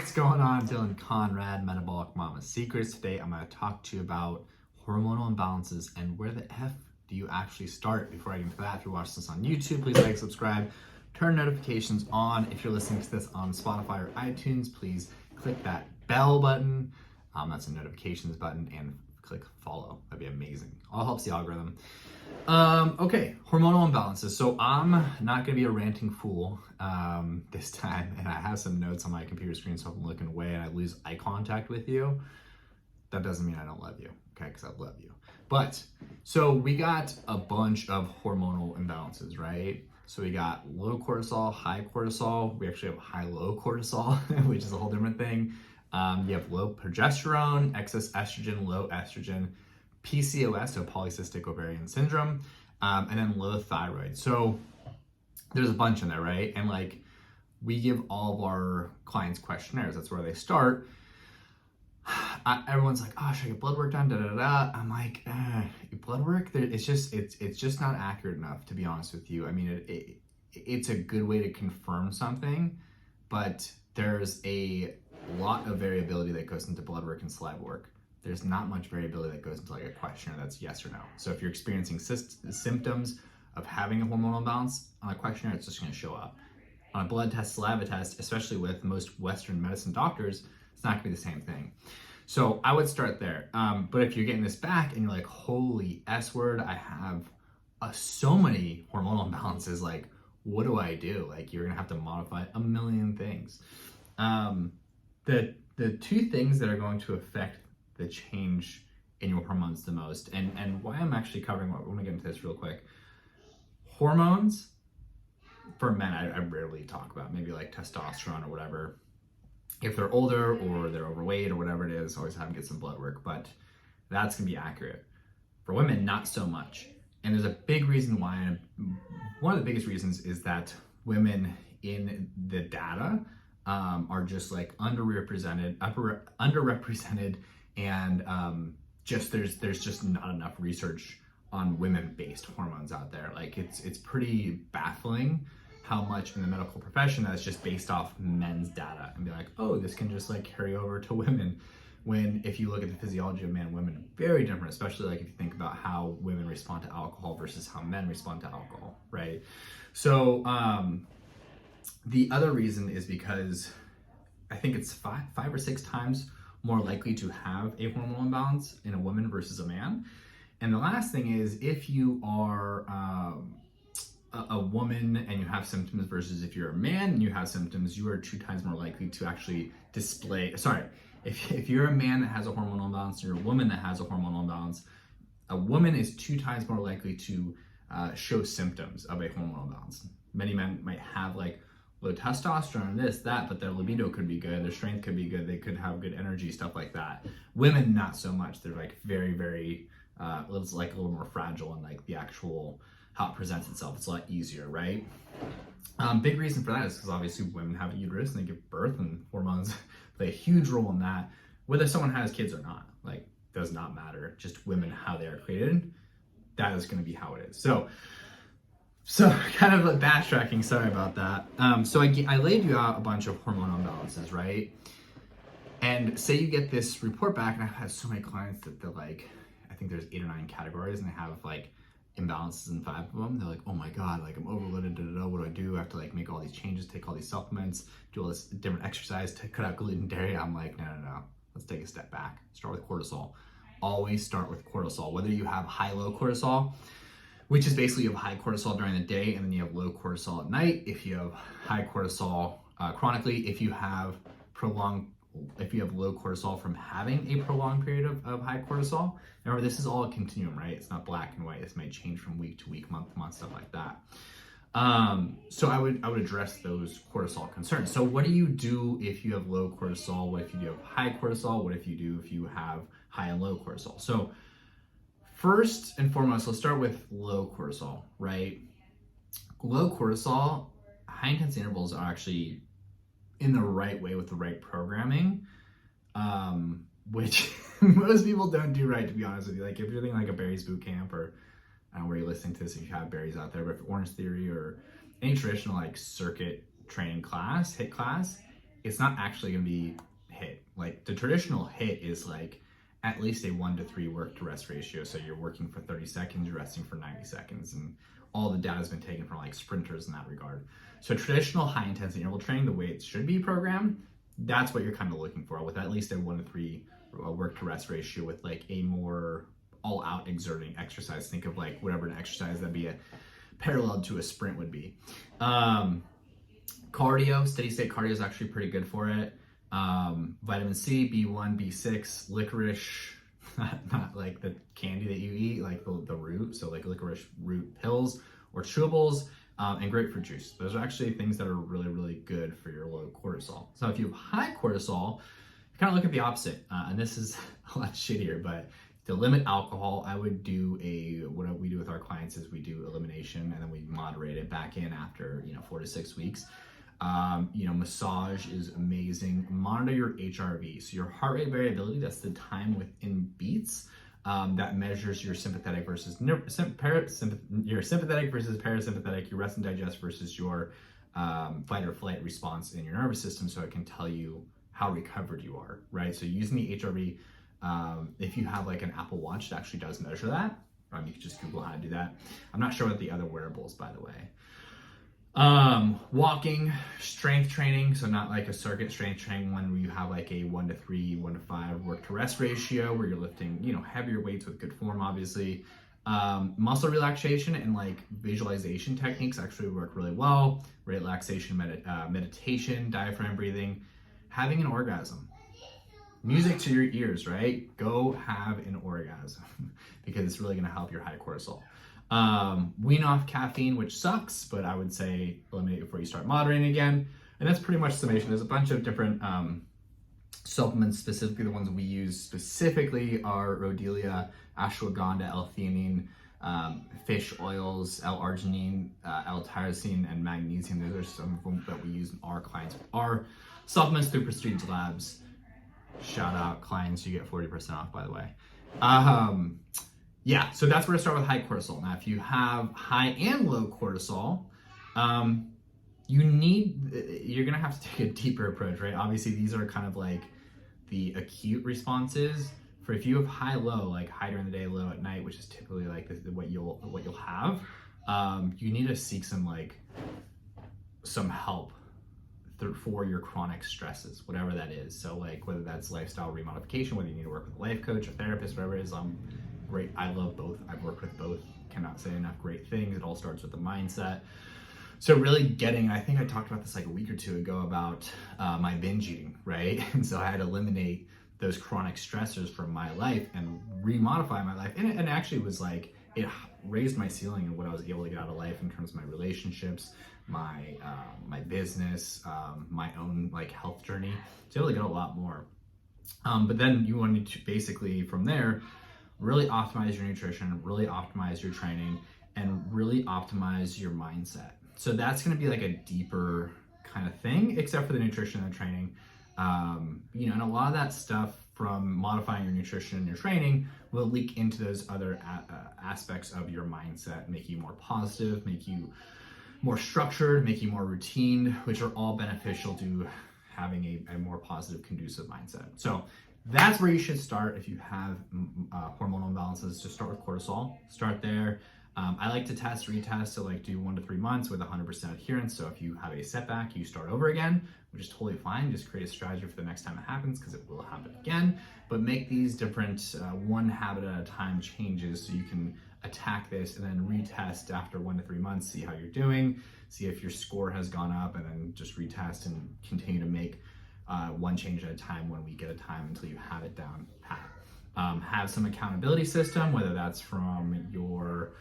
What's going on? Dylan Conrad, Metabolic Mama Secrets. Today I'm going to talk to you about hormonal imbalances and where the F do you actually start. Before I get into that, if you're watching this on YouTube, please like, subscribe, turn notifications on. If you're listening to this on Spotify or iTunes, please click that bell button. That's a notifications button, and click follow. That'd be amazing. All helps the algorithm. Okay, hormonal imbalances. So I'm not going to be a ranting fool this time, and I have some notes on my computer screen, so if I'm looking away and I lose eye contact with you, that doesn't mean I don't love you, okay, because I love you. But, so we got a bunch of hormonal imbalances, right? So we got low cortisol, high cortisol. We actually have high-low cortisol, which is a whole different thing. You have low progesterone, excess estrogen, low estrogen, PCOS, so polycystic ovarian syndrome, and then low thyroid. So there's a bunch in there, right? And like, we give all of our clients questionnaires. That's where they start. Everyone's like, oh, should I get blood work done? Da da da. I'm like, blood work? It's just not accurate enough, to be honest with you. I mean, it's a good way to confirm something, but there's a lot of variability that goes into blood work and saliva work. There's not much variability that goes into like a questionnaire that's yes or no. So if you're experiencing symptoms of having a hormonal imbalance on a questionnaire, it's just going to show up. On a blood test, saliva test, especially with most Western medicine doctors, it's not going to be the same thing. So I would start there. But if you're getting this back and you're like, holy S word, I have so many hormonal imbalances, like, what do I do? Like, you're going to have to modify a million things. The two things that are going to affect the change in your hormones the most, and why I'm actually covering what, I want to get into this real quick. Hormones, for men, I rarely talk about, maybe like testosterone or whatever. If they're older or they're overweight or whatever it is, always have them get some blood work, but that's going to be accurate. For women, not so much. And there's a big reason why. One of the biggest reasons is that women in the data are just like underrepresented, and there's just not enough research on women-based hormones out there. Like, it's pretty baffling how much in the medical profession that's just based off men's data and be like, oh, this can just like carry over to women. When if you look at the physiology of men and women, very different, especially like if you think about how women respond to alcohol versus how men respond to alcohol, right? So the other reason is because I think it's five or six times more likely to have a hormonal imbalance in a woman versus a man. And the last thing is, if you are a woman and you have symptoms versus if you're a man and you have symptoms, you are 2 times more likely to actually display, if you're a man that has a hormonal imbalance and you're a woman that has a hormonal imbalance, a woman is 2 times more likely to show symptoms of a hormonal imbalance. Many men might have like low testosterone, this, that, but their libido could be good, their strength could be good, they could have good energy, stuff like that. Women, not so much. They're like very, very, it's like a little more fragile, and like the actual, how it presents itself, it's a lot easier, right? Big reason for that is because obviously women have a uterus and they give birth, and hormones play a huge role in that. Whether someone has kids or not, like, does not matter. Just women, how they are created, that is going to be how it is. So kind of like backtracking, sorry about that. So I laid you out a bunch of hormonal imbalances, right? And say you get this report back, and I've had so many clients that they're like, I think there's 8 or 9 categories, and they have like imbalances in 5 of them. They're like, oh my God, like I'm overloaded, what do I do? I have to like make all these changes, take all these supplements, do all this different exercise to cut out gluten, dairy. I'm like, no. Let's take a step back. Start with cortisol. Always start with cortisol. Whether you have high-low cortisol, which is basically you have high cortisol during the day and then you have low cortisol at night. If you have high cortisol chronically, if you have low cortisol from having a prolonged period of high cortisol. Remember, this is all a continuum, right? It's not black and white. This may change from week to week, month to month, stuff like that. So I would address those cortisol concerns. So what do you do if you have low cortisol? What if you do have high cortisol? What if you do if you have high and low cortisol? So first and foremost, let's start with low cortisol, right? Low cortisol, high intensity intervals are actually in the right way with the right programming, which most people don't do right, to be honest with you. Like if you're thinking like a Barry's boot camp, or I don't know where you're listening to this, if you have Barry's out there, but if Orange Theory or any traditional like circuit training class, HIIT class, it's not actually going to be HIIT. Like the traditional HIIT is like at least a 1 to 3 work to rest ratio. So you're working for 30 seconds, you're resting for 90 seconds. And all the data has been taken from like sprinters in that regard. So traditional high intensity interval training, the way it should be programmed, that's what you're kind of looking for, with at least a 1 to 3 work to rest ratio, with like a more all out exerting exercise. Think of like whatever an exercise that'd be a parallel to a sprint would be. Cardio, steady state cardio is actually pretty good for it. Vitamin C, B1, B6, licorice, not like the candy that you eat, like the root, so like licorice root pills or chewables, and grapefruit juice. Those are actually things that are really, really good for your low cortisol. So if you have high cortisol, you kind of look at the opposite, and this is a lot shittier, but to limit alcohol, I would do what we do with our clients is we do elimination, and then we moderate it back in after 4 to 6 weeks. Massage is amazing. Monitor your HRV, so your heart rate variability. That's the time within beats. That measures your sympathetic versus your sympathetic versus parasympathetic, your rest and digest versus your fight or flight response in your nervous system, so it can tell you how recovered you are, right? So using the HRV, if you have like an Apple Watch, it actually does measure that. You can just Google how to do that. I'm not sure about the other wearables, by the way. Walking, strength training, so not like a circuit strength training one where you have like a 1 to 3, 1 to 5 work to rest ratio where you're lifting, heavier weights with good form, obviously. Muscle relaxation and like visualization techniques actually work really well. Relaxation, meditation, diaphragm breathing, having an orgasm. Music to your ears, right? Go have an orgasm because it's really going to help your high cortisol. Wean off caffeine, which sucks, but I would say eliminate before you start moderating again. And that's pretty much summation. There's a bunch of different supplements. Specifically, the ones we use specifically are rhodiola, ashwagandha, L-theanine, fish oils, L-arginine, L-tyrosine, and magnesium. Those are some of them that we use in our clients. Our supplements through Prestige Labs. Shout out clients, you get 40% off, by the way. Yeah, so that's where to start with high cortisol. Now, if you have high and low cortisol, you're gonna have to take a deeper approach, right? Obviously, these are kind of like the acute responses. For if you have high, low, like high during the day, low at night, which is typically like what you'll have, you need to seek some help for your chronic stresses, whatever that is. So like whether that's lifestyle remodification, whether you need to work with a life coach, a therapist, whatever it is, great. I love both. I've worked with both. Cannot say enough great things. It all starts with the mindset. So really I think I talked about this like a week or two ago about my binge eating, right? And so I had to eliminate those chronic stressors from my life and remodify my life. And it actually was like, it raised my ceiling and what I was able to get out of life in terms of my relationships, my business, my own like health journey. So able to get a lot more. But then you wanted to basically from there, really optimize your nutrition, really optimize your training, and really optimize your mindset. So that's going to be like a deeper kind of thing, except for the nutrition and the training. And a lot of that stuff from modifying your nutrition and your training will leak into those other aspects of your mindset, make you more positive, make you more structured, make you more routine, which are all beneficial to having a more positive, conducive mindset. So that's where you should start if you have hormonal imbalances. Just start with cortisol. Start there. I like to retest, so like do 1 to 3 months with 100% adherence. So if you have a setback, you start over again, which is totally fine. Just create a strategy for the next time it happens, because it will happen again. But make these different one habit at a time changes so you can attack this and then retest after 1 to 3 months, see how you're doing, see if your score has gone up, and then just retest and continue to make one change at a time, 1 week at a time, until you have it down pat. Have some accountability system, whether that's from your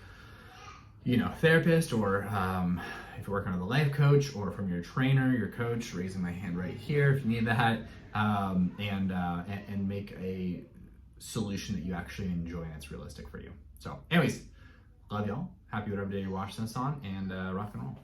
therapist, or if you're working with a life coach, or from your trainer, your coach, raising my hand right here if you need that, and make a solution that you actually enjoy and it's realistic for you. So anyways, love y'all. Happy whatever day you're watching this on, and rock and roll.